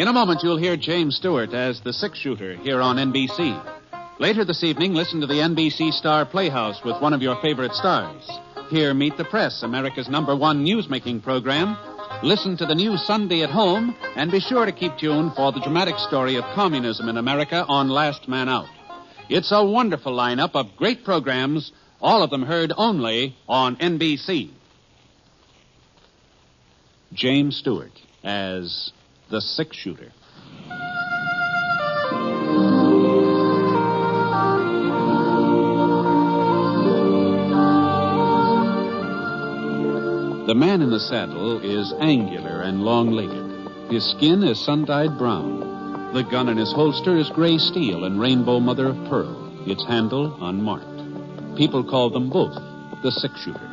In a moment, you'll hear James Stewart as the six-shooter here on NBC. Later this evening, listen to the NBC Star Playhouse with one of your favorite stars. Here, Meet the Press, America's #1 newsmaking program. Listen to the news Sunday at home, and be sure to keep tuned for the dramatic story of communism in America on Last Man Out. It's a wonderful lineup of great programs, all of them heard only on NBC. James Stewart as the six-shooter. The man in the saddle is angular and long-legged. His skin is sun-dyed brown. The gun in his holster is gray steel and rainbow mother of pearl, its handle unmarked. People call them both the six-shooter.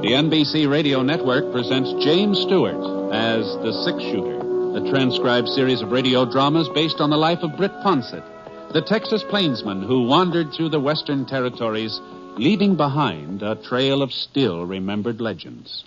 The NBC Radio Network presents James Stewart as the six-shooter, a transcribed series of radio dramas based on the life of Britt Ponsett, the Texas plainsman who wandered through the western territories, leaving behind a trail of still-remembered legends.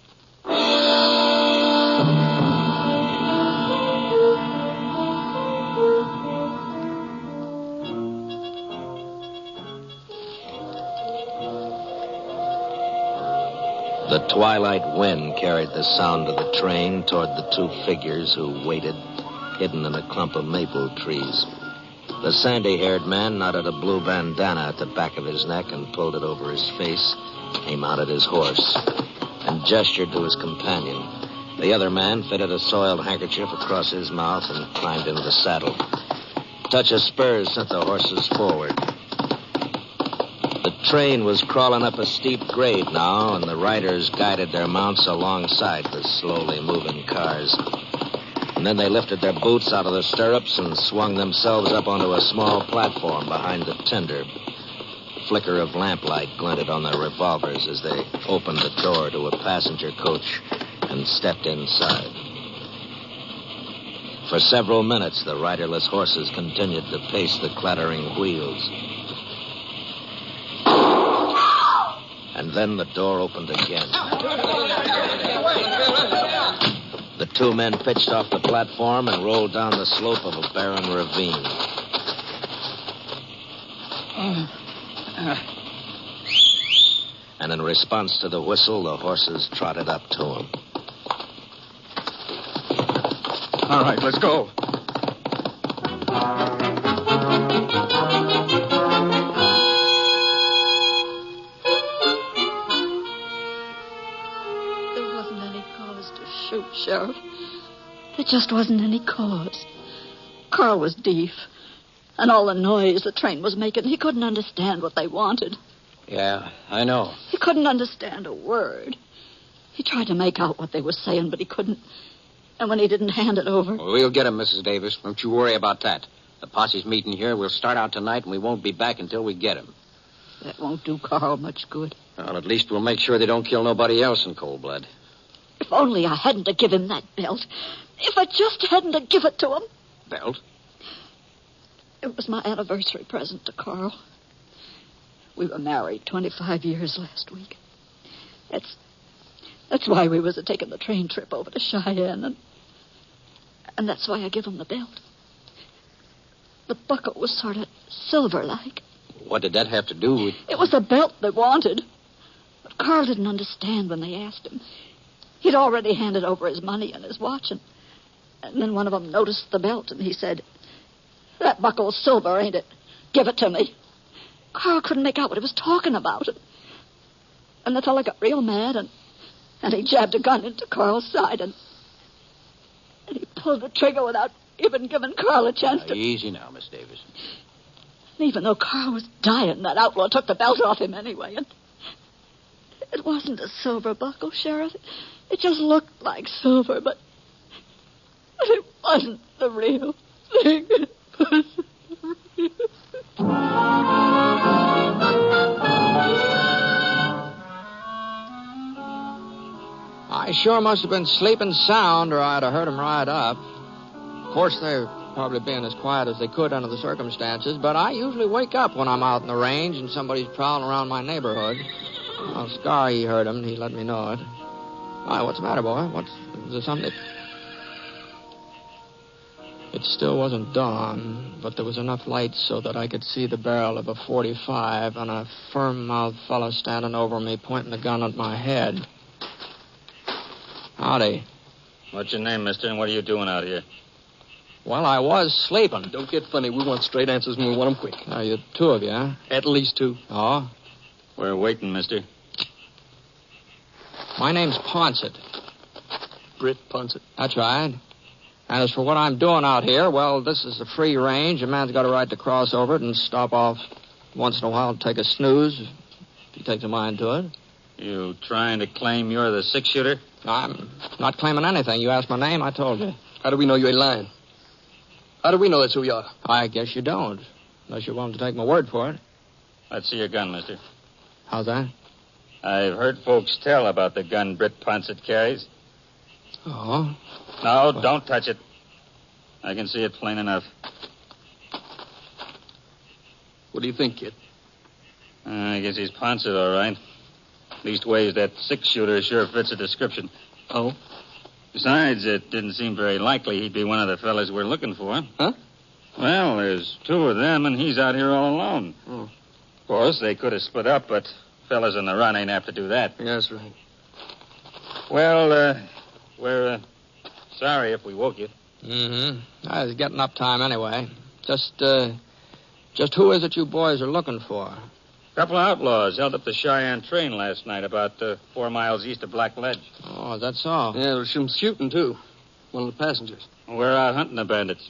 The twilight wind carried the sound of the train toward the two figures who waited, hidden in a clump of maple trees. The sandy-haired man knotted a blue bandana at the back of his neck and pulled it over his face. He mounted his horse and gestured to his companion. The other man fitted a soiled handkerchief across his mouth and climbed into the saddle. A touch of spurs sent the horses forward. The train was crawling up a steep grade now, and the riders guided their mounts alongside the slowly moving cars. And then they lifted their boots out of the stirrups and swung themselves up onto a small platform behind the tender. A flicker of lamplight glinted on their revolvers as they opened the door to a passenger coach and stepped inside. For several minutes, the riderless horses continued to pace the clattering wheels. And then the door opened again. The two men pitched off the platform and rolled down the slope of a barren ravine. And in response to the whistle, the horses trotted up to him. All right, let's go. Sheriff. There just wasn't any cause. Carl was deaf. And all the noise the train was making, he couldn't understand what they wanted. Yeah, I know. He couldn't understand a word. He tried to make out what they were saying, but he couldn't. And when he didn't hand it over... Well, we'll get him, Mrs. Davis. Don't you worry about that. The posse's meeting here. We'll start out tonight, and we won't be back until we get him. That won't do Carl much good. Well, at least we'll make sure they don't kill nobody else in cold blood. If only I hadn't to give him that belt. If I just hadn't to give it to him. Belt? It was my anniversary present to Carl. We were married 25 years last week. That's why we was taking the train trip over to Cheyenne, and that's why I give him the belt. The buckle was sort of silver-like. What did that have to do with... It was the belt they wanted. But Carl didn't understand when they asked him. He'd already handed over his money and his watch, and then one of them noticed the belt, and he said, "That buckle's silver, ain't it? Give it to me." Carl couldn't make out what he was talking about. And the fella got real mad, and he jabbed a gun into Carl's side, and he pulled the trigger without even giving Carl a chance to... Easy now, Miss Davis. And even though Carl was dying, that outlaw took the belt off him anyway, and it wasn't a silver buckle, Sheriff. It just looked like silver, but it wasn't the real thing. I sure must have been sleeping sound, or I'd have heard him ride up. Of course, they're probably being as quiet as they could under the circumstances, but I usually wake up when I'm out in the range and somebody's prowling around my neighborhood. Well, Scar, he heard him, and he let me know it. Why, what's the matter, boy? Is there something? It still wasn't dawn, but there was enough light so that I could see the barrel of a .45 and a firm-mouthed fellow standing over me, pointing the gun at my head. Howdy. What's your name, mister, and what are you doing out here? Well, I was sleeping. Don't get funny. We want straight answers, and we want them quick. Are you two of you, huh? At least two. Oh? We're waiting, mister. My name's Ponsett. Britt Ponsett. That's right. And as for what I'm doing out here, well, this is a free range. A man's got a right to cross over it and stop off once in a while and take a snooze if he takes a mind to it. You trying to claim you're the six-shooter? I'm not claiming anything. You asked my name, I told you. How do we know you ain't lying? How do we know that's who you are? I guess you don't, unless you're willing to take my word for it. Let's see your gun, mister. How's that? I've heard folks tell about the gun Britt Ponsett carries. Oh? No, don't touch it. I can see it plain enough. What do you think, kid? I guess he's Ponsett, all right. Leastways, that six-shooter sure fits the description. Oh? Besides, it didn't seem very likely he'd be one of the fellas we're looking for. Huh? Well, there's two of them, and he's out here all alone. Oh. Of course, they could have split up, but fellas on the run ain't apt to do that. Yeah, that's right. Well, we're sorry if we woke you. Mm-hmm. I was getting up time anyway. Just who is it you boys are looking for? A couple of outlaws held up the Cheyenne train last night about 4 miles east of Black Ledge. Oh, is that so? Yeah, there was some shooting, too. One of the passengers. We're out hunting the bandits.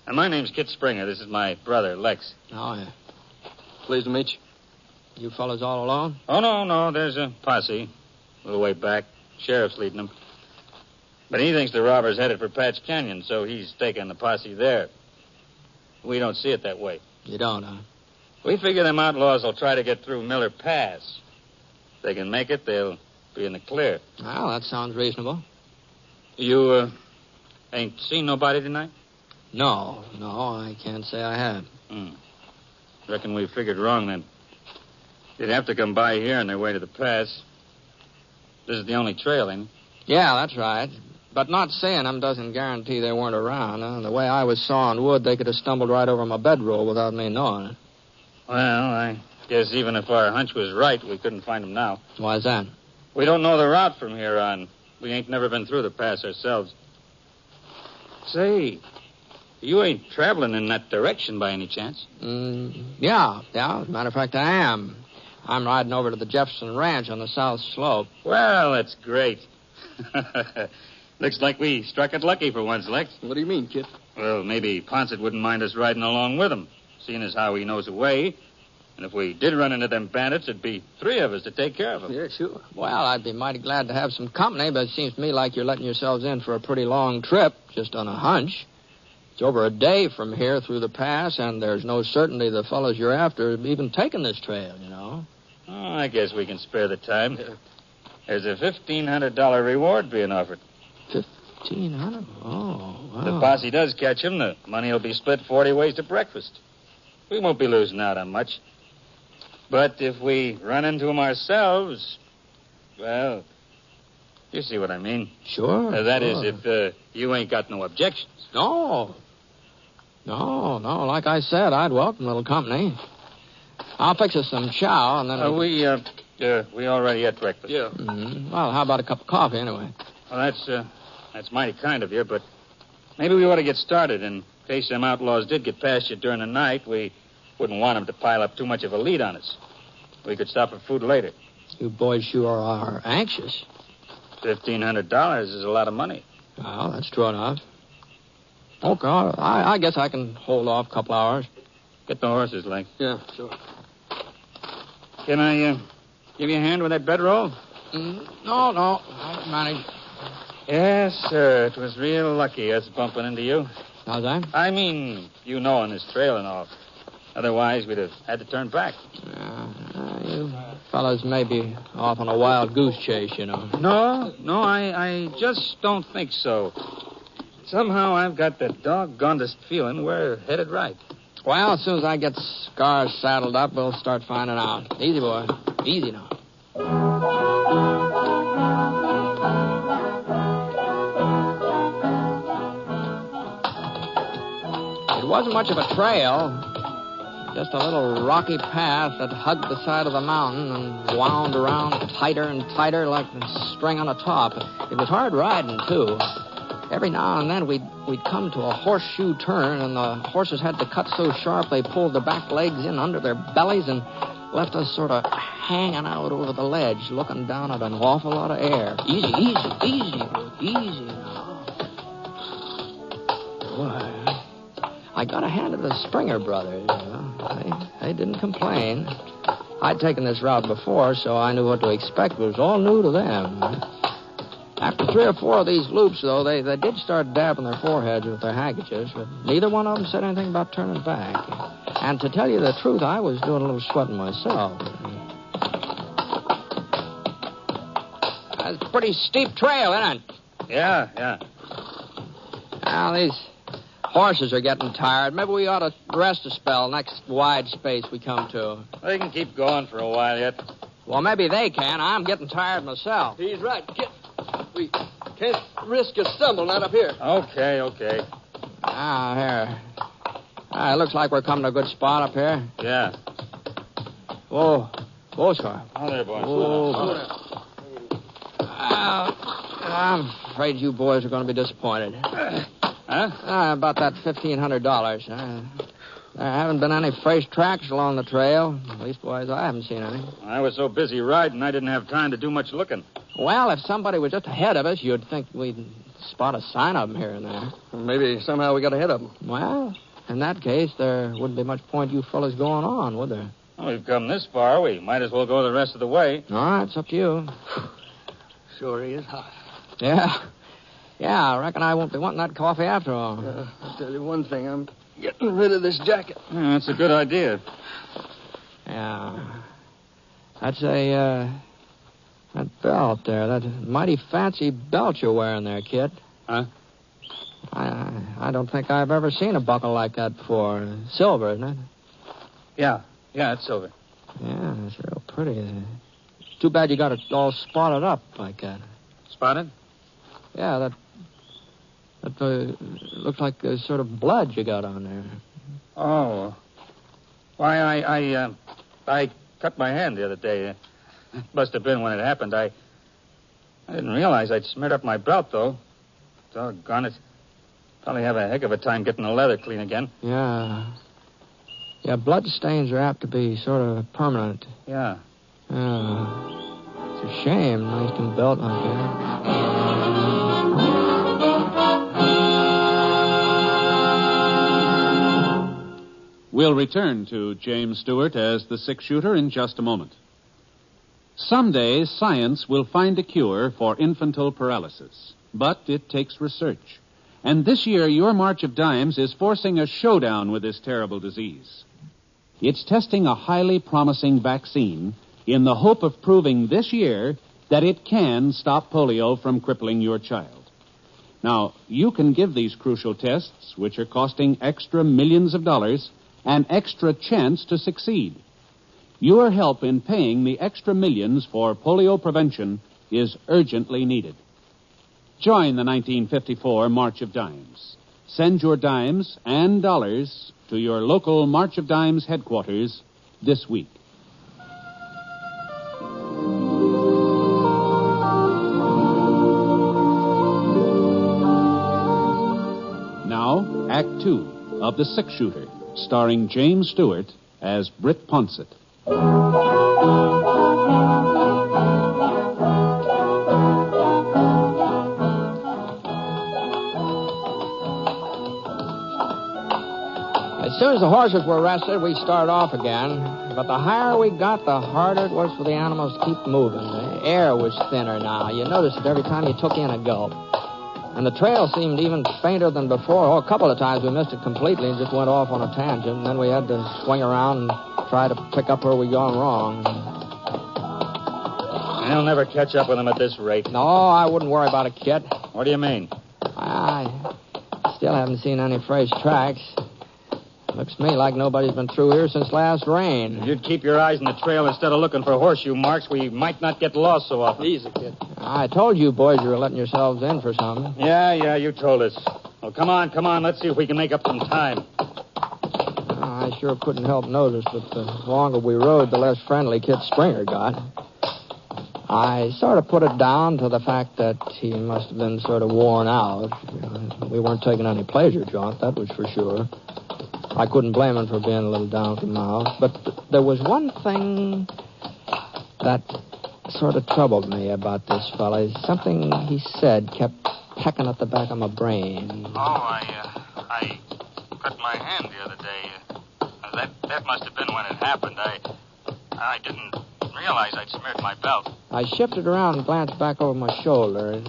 And my name's Kit Springer. This is my brother, Lex. Oh, yeah. Pleased to meet you. You fellas all alone? Oh, no. There's a posse. A little way back. Sheriff's leading them. But he thinks the robbers headed for Patch Canyon, so he's taking the posse there. We don't see it that way. You don't, huh? We figure them outlaws will try to get through Miller Pass. If they can make it, they'll be in the clear. Well, that sounds reasonable. You, ain't seen nobody tonight? No, I can't say I have. Reckon we figured wrong, then. They'd have to come by here on their way to the pass. This is the only trail, ain't it? Yeah, that's right. But not seeing them doesn't guarantee they weren't around. The way I was sawing wood, they could have stumbled right over my bedroll without me knowing it. Well, I guess even if our hunch was right, we couldn't find them now. Why's that? We don't know the route from here on. We ain't never been through the pass ourselves. Say, you ain't traveling in that direction by any chance? Yeah. As a matter of fact, I am. I'm riding over to the Jefferson Ranch on the south slope. Well, that's great. Looks like we struck it lucky for once, Lex. What do you mean, kid? Well, maybe Ponsett wouldn't mind us riding along with him, seeing as how he knows the way. And if we did run into them bandits, it'd be 3 of us to take care of them. Yeah, sure. Well, I'd be mighty glad to have some company, but it seems to me like you're letting yourselves in for a pretty long trip, just on a hunch. It's over a day from here through the pass, and there's no certainty the fellows you're after have even taken this trail, you know. Oh, I guess we can spare the time. There's a $1,500 reward being offered. $1,500? Oh, wow. If the posse does catch him, the money will be split 40 ways to breakfast. We won't be losing out on much. But if we run into him ourselves, well, you see what I mean. Sure. That is, if you ain't got no objections. No. Like I said, I'd welcome a little company. I'll fix us some chow, and then... We already had breakfast. Yeah. Mm-hmm. Well, how about a cup of coffee, anyway? Well, that's mighty kind of you, but maybe we ought to get started. In case them outlaws did get past you during the night, we wouldn't want them to pile up too much of a lead on us. We could stop for food later. You boys sure are anxious. $1,500 is a lot of money. Well, that's true enough. Okay, I guess I can hold off a couple hours. Get the horses, Lex. Yeah, sure. Can I give you a hand with that bedroll? No. I can manage. Yes, sir. It was real lucky us bumping into you. How's that? I mean, you knowing this trail and all. Otherwise, we'd have had to turn back. You fellas may be off on a wild goose chase, you know. No, I just don't think so. Somehow I've got the doggonedest feeling we're headed right. Well, as soon as I get Scars saddled up, we'll start finding out. Easy, boy. Easy now. It wasn't much of a trail. Just a little rocky path that hugged the side of the mountain and wound around tighter and tighter like the string on a top. It was hard riding, too. Every now and then we'd come to a horseshoe turn, and the horses had to cut so sharp they pulled their back legs in under their bellies and left us sort of hanging out over the ledge, looking down at an awful lot of air. Easy now. Boy, I got a hand of the Springer brothers. They didn't complain. I'd taken this route before, so I knew what to expect. It was all new to them. After 3 or 4 of these loops, though, they did start dabbing their foreheads with their handkerchiefs, but neither one of them said anything about turning back. And to tell you the truth, I was doing a little sweating myself. That's a pretty steep trail, isn't it? Yeah. Now, these horses are getting tired. Maybe we ought to rest a spell next wide space we come to. They can keep going for a while yet. Well, maybe they can. I'm getting tired myself. He's right, Kit. We can't risk a stumble, not up here. Okay. Here. It looks like we're coming to a good spot up here. Yeah. Whoa, sir. Oh, there, boys. Whoa. I'm afraid you boys are going to be disappointed. Huh? About that $1,500. There haven't been any fresh tracks along the trail. Leastwise, I haven't seen any. I was so busy riding, I didn't have time to do much looking. Well, if somebody was just ahead of us, you'd think we'd spot a sign of them here and there. Maybe somehow we got ahead of them. Well, in that case, there wouldn't be much point you fellas going on, would there? Well, we've come this far. We might as well go the rest of the way. All right, it's up to you. Sure he is hot. Yeah, I reckon I won't be wanting that coffee after all. I'll tell you one thing. I'm getting rid of this jacket. Yeah, that's a good idea. Yeah. That's that belt there. That mighty fancy belt you're wearing there, kid. Huh? I don't think I've ever seen a buckle like that before. Silver, isn't it? Yeah, it's silver. Yeah, it's real pretty. It's too bad you got it all spotted up like that. Spotted? Yeah, that looks like a sort of blood you got on there. Oh. Why, I cut my hand the other day. Must have been when it happened. I didn't realize I'd smeared up my belt, though. Doggone it. Probably have a heck of a time getting the leather clean again. Yeah, blood stains are apt to be sort of permanent. Yeah. It's a shame. Nice new belt like that. We'll return to James Stewart as the six-shooter in just a moment. Someday, science will find a cure for infantile paralysis, but it takes research. And this year, your March of Dimes is forcing a showdown with this terrible disease. It's testing a highly promising vaccine in the hope of proving this year that it can stop polio from crippling your child. Now, you can give these crucial tests, which are costing extra millions of dollars, an extra chance to succeed. Your help in paying the extra millions for polio prevention is urgently needed. Join the 1954 March of Dimes. Send your dimes and dollars to your local March of Dimes headquarters this week. Now, Act 2 of The Six-Shooter, starring James Stewart as Britt Ponsett. As soon as the horses were rested, we started off again. But the higher we got, the harder it was for the animals to keep moving. The air was thinner now. You noticed it every time you took in a gulp. And the trail seemed even fainter than before. Oh, a couple of times we missed it completely and just went off on a tangent. And then we had to swing around and try to pick up where we'd gone wrong. I'll never catch up with them at this rate. No, I wouldn't worry about it, Kit. What do you mean? I still haven't seen any fresh tracks. Looks to me like nobody's been through here since last rain. If you'd keep your eyes on the trail instead of looking for horseshoe marks, we might not get lost so often. Easy, kid. I told you boys you were letting yourselves in for something. Yeah, you told us. Well, come on. Let's see if we can make up some time. I sure couldn't help notice that the longer we rode, the less friendly Kit Springer got. I sort of put it down to the fact that he must have been sort of worn out. We weren't taking any pleasure jaunt, that was for sure. I couldn't blame him for being a little down at the mouth. But there was one thing that sort of troubled me about this fella. Something he said kept pecking at the back of my brain. Oh, I cut my hand the other day. That must have been when it happened. I didn't realize I'd smeared my belt. I shifted around and glanced back over my shoulder.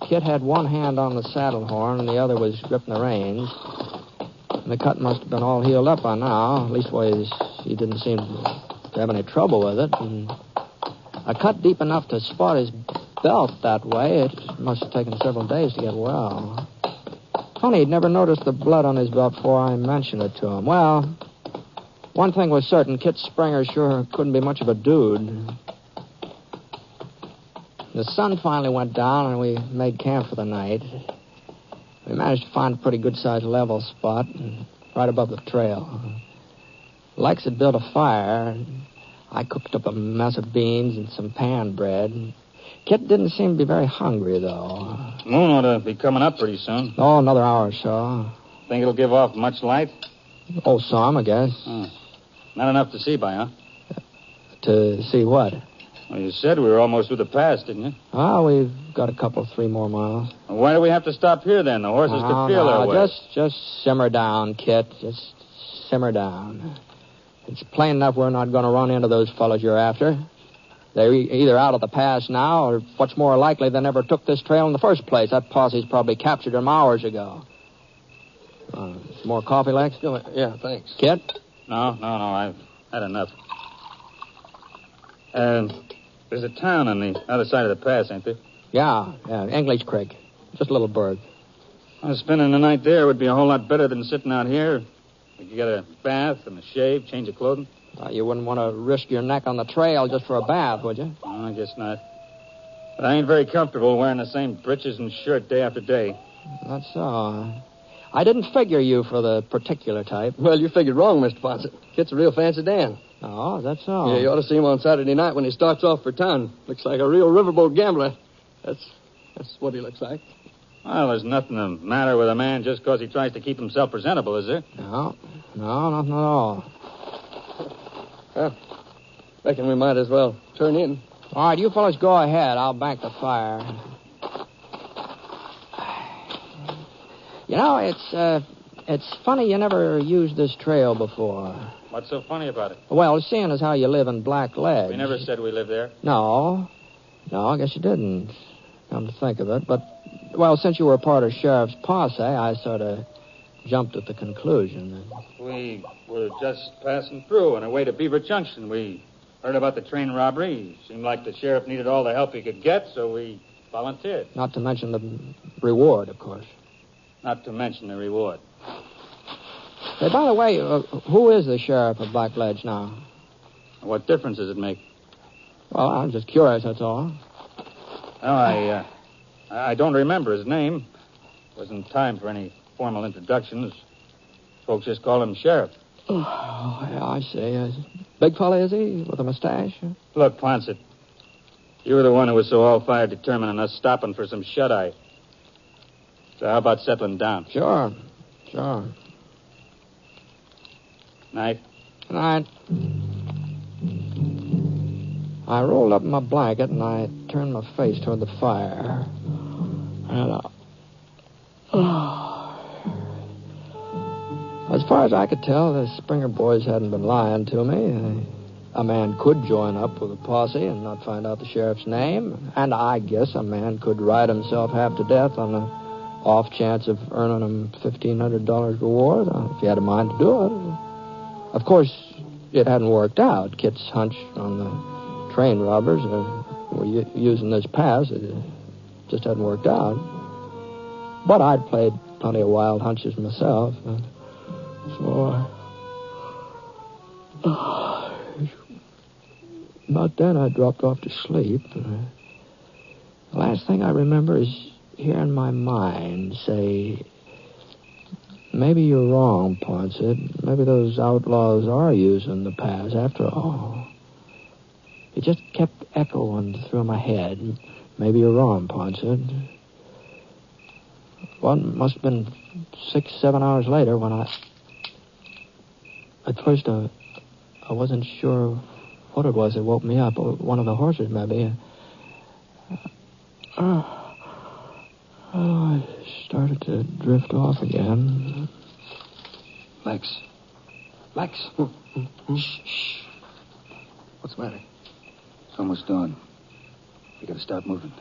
Kit had one hand on the saddle horn and the other was gripping the reins. And the cut must have been all healed up by now. Leastways, he didn't seem to have any trouble with it. And a cut deep enough to spot his belt that way, it must have taken several days to get well. Funny, he'd never noticed the blood on his belt before I mentioned it to him. Well, one thing was certain, Kit Springer sure couldn't be much of a dude. The sun finally went down, and we made camp for the night. We managed to find a pretty good-sized level spot right above the trail. Lex had built a fire. I cooked up a mess of beans and some pan bread. Kit didn't seem to be very hungry, though. Moon ought to be coming up pretty soon. Oh, another hour or so. Think it'll give off much light? Oh, some, I guess. Not enough to see by, huh? To see what? Well, you said we were almost through the pass, didn't you? Oh, we've got a couple, 3 more miles. Well, why do we have to stop here, then? The horses could feel their way. Just simmer down, Kit. Just simmer down. It's plain enough we're not going to run into those fellows you're after. They're either out of the pass now, or what's more likely, they never took this trail in the first place. That posse's probably captured them hours ago. Some more coffee, Lex? Yeah, thanks. Kit? No, I've had enough. There's a town on the other side of the pass, ain't there? Yeah, English Creek. Just a little burg. Well, spending the night there would be a whole lot better than sitting out here. We could get a bath and a shave, change of clothing. You wouldn't want to risk your neck on the trail just for a bath, would you? No, I guess not. But I ain't very comfortable wearing the same breeches and shirt day after day. That's so. I didn't figure you for the particular type. Well, you figured wrong, Mr. Fawcett. Kit's a real fancy Dan. Oh, that's so. Yeah, you ought to see him on Saturday night when he starts off for town. Looks like a real riverboat gambler. That's what he looks like. Well, there's nothing the matter with a man just because he tries to keep himself presentable, is there? No, nothing at all. Well, reckon we might as well turn in. All right, you fellas go ahead. I'll bank the fire. You know, it's funny you never used this trail before. What's so funny about it? Well, seeing as how you live in Black Ledge. We never said we lived there. No, I guess you didn't, come to think of it. But, well, since you were part of Sheriff's posse, I sort of jumped at the conclusion. We were just passing through on our way to Beaver Junction. We heard about the train robbery. Seemed like the sheriff needed all the help he could get, so we volunteered. Not to mention the reward, of course. Not to mention the reward. Hey, by the way, who is the sheriff of Black Ledge now? What difference does it make? Well, I'm just curious, that's all. Oh, I don't remember his name. Wasn't time for any formal introductions. Folks just call him Sheriff. Oh, yeah, I see. Big fella, is he, with a mustache? Look, Poncet, you were the one who was so all-fired determined on us stopping for some shut-eye. So how about settling down? Sure. Night. Good night. I rolled up in my blanket and I turned my face toward the fire. And, as far as I could tell, the Springer boys hadn't been lying to me. A man could join up with a posse and not find out the sheriff's name. And I guess a man could ride himself half to death on the off chance of earning him $1,500 reward if he had a mind to do it. Of course, it hadn't worked out. Kit's hunch on the train robbers were using this pass. It just hadn't worked out. But I'd played plenty of wild hunches myself. So, about then, I dropped off to sleep. The last thing I remember is hearing my mind say, Maybe you're wrong, Poncet. Maybe those outlaws are using the pass after all. It just kept echoing through my head. Maybe you're wrong, Poncet. Well, it must have been 6-7 hours later when At first, I wasn't sure what it was that woke me up. One of the horses, maybe. I started to drift off again. Lex. Shh. What's the matter? It's almost dawn. We gotta start moving.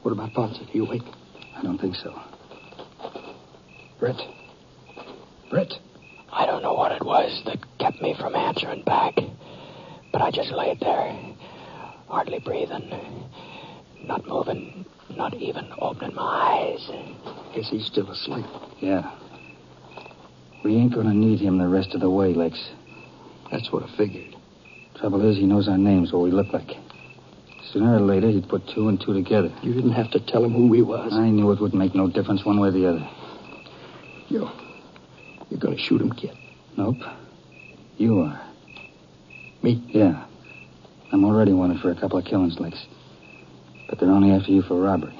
What about Poncet? Are you awake? I don't think so. Brett. I don't know what it was that kept me from answering back. But I just laid there, hardly breathing, not moving, not even opening my eyes. Guess he's still asleep. Yeah. We ain't gonna need him the rest of the way, Lex. That's what I figured. Trouble is, he knows our names, what we look like. Sooner or later, he'd put 2 and 2 together. You didn't have to tell him who he was. I knew it wouldn't make no difference one way or the other. You're gonna shoot him, kid. Nope. You are. Me? Yeah. I'm already wanted for a couple of killings, Lex. But they're only after you for robbery.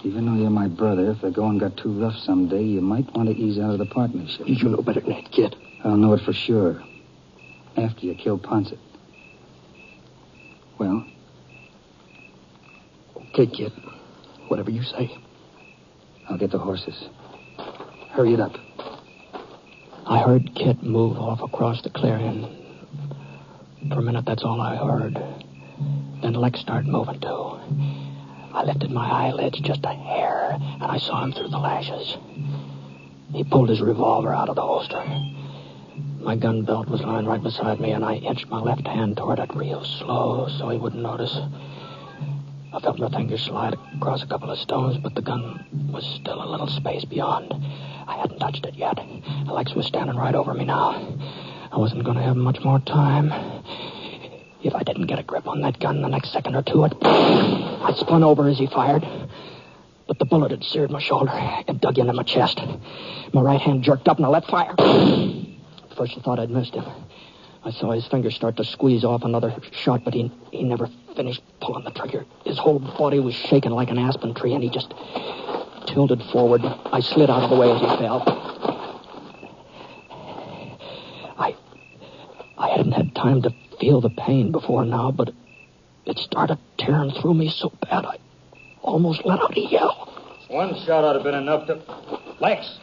Even though you're my brother, if the going got too rough someday, you might want to ease out of the partnership. You know better than that, kid. I'll know it for sure. After you kill Poncet. Well? Okay, kid. Whatever you say. I'll get the horses. Hurry it up. I heard Kit move off across the clearing. For a minute, that's all I heard. Then Lex started moving, too. I lifted my eyelids just a hair, and I saw him through the lashes. He pulled his revolver out of the holster. My gun belt was lying right beside me, and I inched my left hand toward it real slow so he wouldn't notice. I felt my fingers slide across a couple of stones, but the gun was still a little space beyond. I hadn't touched it yet. Lex was standing right over me now. I wasn't going to have much more time. If I didn't get a grip on that gun the next second or two, I spun over as he fired. But the bullet had seared my shoulder. It dug into my chest. My right hand jerked up and I let fire. At first I thought I'd missed him. I saw his fingers start to squeeze off another shot, but he never finished pulling the trigger. His whole body was shaking like an aspen tree, and he just tilted forward. I slid out of the way as he fell. I hadn't had time to feel the pain before now, but it started tearing through me so bad I almost let out a yell. One shot ought to have been enough to... Lex!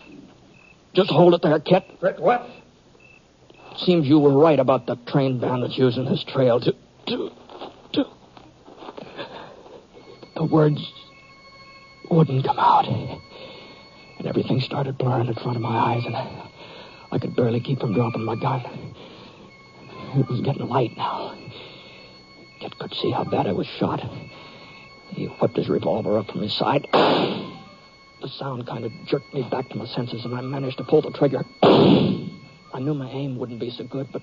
Just hold it there, Kit. What? Seems you were right about the train bandits using this trail to... The words wouldn't come out. And everything started blurring in front of my eyes, and I could barely keep from dropping my gun. It was getting light now. Kit could see how bad I was shot. He whipped his revolver up from his side. The sound kind of jerked me back to my senses, and I managed to pull the trigger. I knew my aim wouldn't be so good, but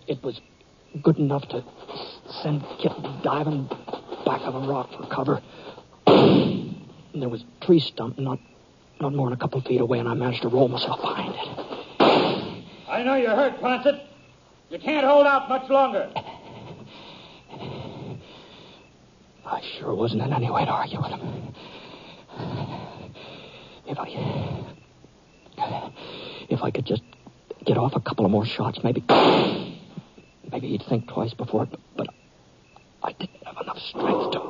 it was good enough to send Kit diving back of a rock for cover. And there was a tree stump not more than a couple feet away, and I managed to roll myself behind it. I know you're hurt, Poncet. You can't hold out much longer. I sure wasn't in any way to argue with him. If I could just get off a couple of more shots, maybe he'd think twice before it, but I didn't have enough strength to...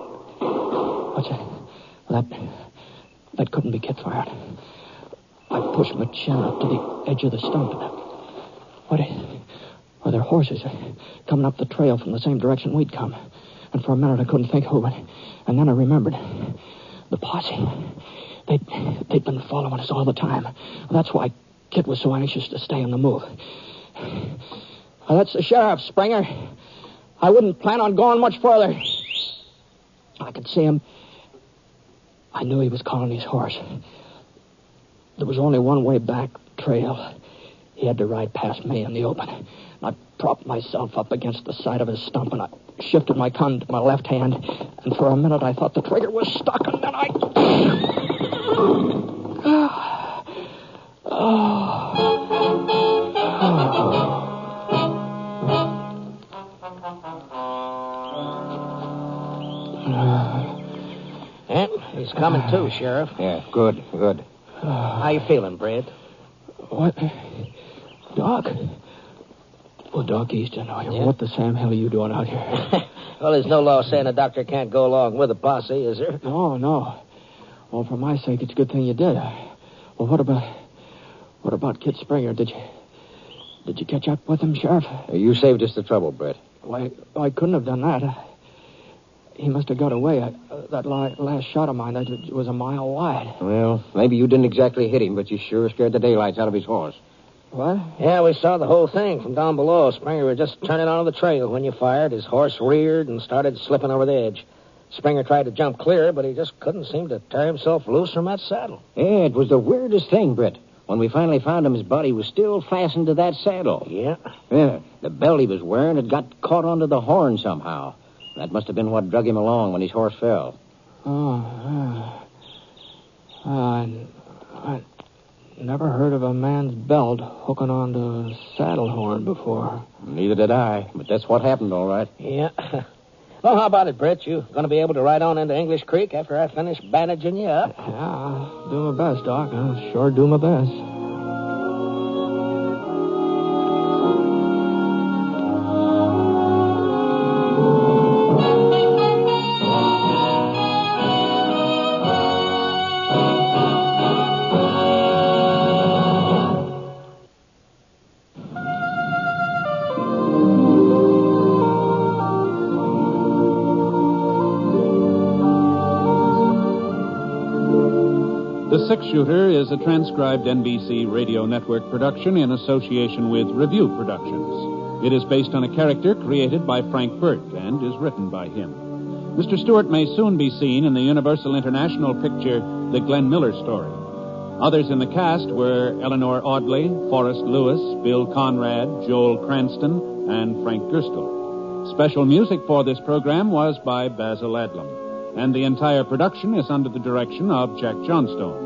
What's that? That couldn't be Kit fired. I pushed my chin up to the edge of the stump. What are there horses coming up the trail from the same direction we'd come? And for a minute I couldn't think who, and then I remembered. The posse. They'd been following us all the time. That's why Kit was so anxious to stay on the move. That's the sheriff, Springer. I wouldn't plan on going much further. I could see him. I knew he was calling his horse. There was only one way back trail. He had to ride past me in the open. I propped myself up against the side of his stump, and I shifted my gun to my left hand, and for a minute I thought the trigger was stuck, and then coming too, Sheriff. Yeah, good. How you feeling, Brad? What? Doc? Well, Doc Easton, what the Sam hell are you doing out here? Well, there's no law saying a doctor can't go along with a posse, is there? No. Well, for my sake, it's a good thing you did. Well, what about Kid Springer? Did you catch up with him, Sheriff? You saved us the trouble, Brett. Well, I couldn't have done that. He must have got away. That last shot of mine, that was a mile wide. Well, maybe you didn't exactly hit him, but you sure scared the daylights out of his horse. What? Yeah, we saw the whole thing from down below. Springer was just turning onto the trail when you fired. His horse reared and started slipping over the edge. Springer tried to jump clear, but he just couldn't seem to tear himself loose from that saddle. Yeah, it was the weirdest thing, Brett. When we finally found him, his body was still fastened to that saddle. Yeah? Yeah. The belt he was wearing had got caught onto the horn somehow. That must have been what drug him along when his horse fell. I never heard of a man's belt hooking onto a saddle horn before. Neither did I, but that's what happened, all right. Yeah. Well, how about it, Brett? You going to be able to ride on into English Creek after I finish bandaging you up? Yeah, I'll do my best, Doc. I'll sure do my best. The Six-Shooter is a transcribed NBC Radio Network production in association with Review Productions. It is based on a character created by Frank Burt and is written by him. Mr. Stewart may soon be seen in the Universal International picture The Glenn Miller Story. Others in the cast were Eleanor Audley, Forrest Lewis, Bill Conrad, Joel Cranston, and Frank Gerstle. Special music for this program was by Basil Adlam, and the entire production is under the direction of Jack Johnstone.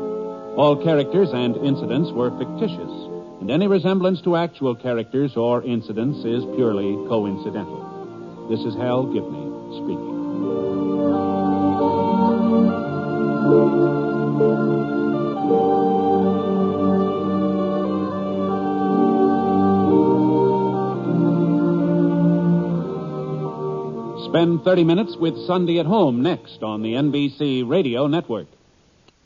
All characters and incidents were fictitious, and any resemblance to actual characters or incidents is purely coincidental. This is Hal Gibney speaking. Spend 30 minutes with Sunday at Home next on the NBC Radio Network.